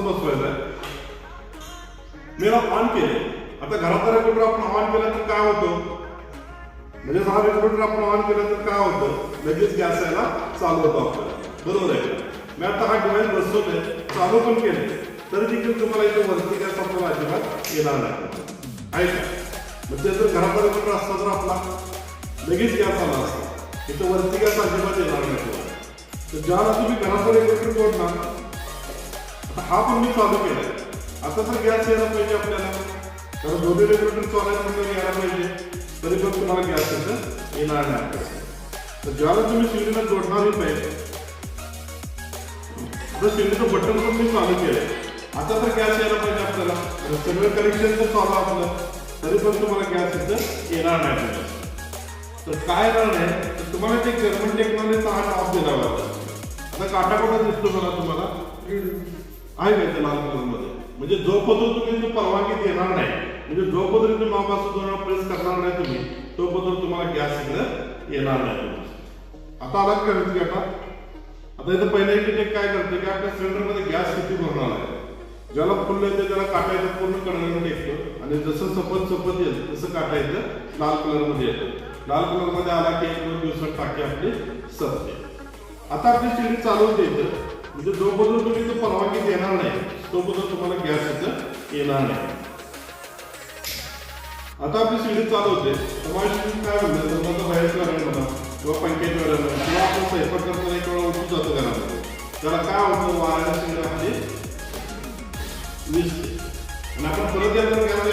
बसवायचा आहे. Me on केले. आता घरातला रेग्युलेटर आपण ऑन केला तर काय होतं, म्हणजे हा रेग्युलेटर आपण ऑन केला तर काय होतं, लगेच गॅस यायला चालू होतो आपल्याला, बरोबर आहे. मी आता हा डिव्हाइस बसवतोय, चालू पण केले तरी देखील तुम्हाला इथे वरती गॅस आपल्याला अजिबात येणार नाही, आहे का. मग ते जर घरातला रेग्युलेटर असता तर आपला लगेच गॅस आला असता, इथं वरती गॅस अजिबात येणार नाही तुम्हाला. तर ज्याला तुम्ही घरातला रेग्युलेटर जोडणार, हा पण मी चालू केलाय, आता तर गॅस यायला पाहिजे आपल्याला, कारण दोन्ही रेग्युलेटर चालायचं म्हणजे यायला पाहिजे, तरी पण तुम्हाला गॅस इथं येणार नाही. तर ज्याला तुम्ही सिलेंडर जोडणार पाहिजे, आता सिलेंडर बटन पण मी चालू केलंय, आता तर गॅस यायला पाहिजे आपल्याला, सगळं कनेक्शन जर चालू आपलं तरी पण तुम्हाला गॅस इथं येणार नाही. तर काय येणार नाही, तर तुम्हाला ते जर्मन टेक्नॉलॉजीचा हा टॉप दिला होता. आता काटाकोटा दिसतो मला तुम्हाला, आहे का इथे लाल कलर मध्ये, म्हणजे जोपर्यंत तुम्ही परवानगी देणार नाही, म्हणजे जोपर्यंत नॉब असं दोन प्रेस करणार नाही तुम्ही, तोपर्यंत तुम्हाला गॅस इकडे येणार नाही. आता आला करायचं की आता इथं पहिल्या एक काय करते की आपल्या सिलेंडर मध्ये गॅस किती भरणार आहे, ज्याला फुल येते त्याला काटा येतं पूर्ण कडनं टेकतं, आणि जसं चपत येईल तसं काटा येतं लाल कलर मध्ये येतं. लाल कलर मध्ये आला की 1-2 दिवसात टाकी आपली सरते. आता आपली सिलेंडर चालू होते इथं, म्हणजे जोपर्यंत तुम्ही इथं परवानगी देणार नाही तोपर्यंत तुम्हाला गॅस इथं येणार नाही. आता आपली सिलेंडर चालू होते, तुम्हाला काय म्हणतात, समजा बाहेरचं वारण म्हणा किंवा पंख्याचं वारण म्हणा, किंवा आपण स्वयंपाक करताना एक वेळा उठून जातो घरामध्ये, त्याला काय होतं, वाऱ्याला सिलेंडर आपली विजते, आणि आपण परत एकदा गॅस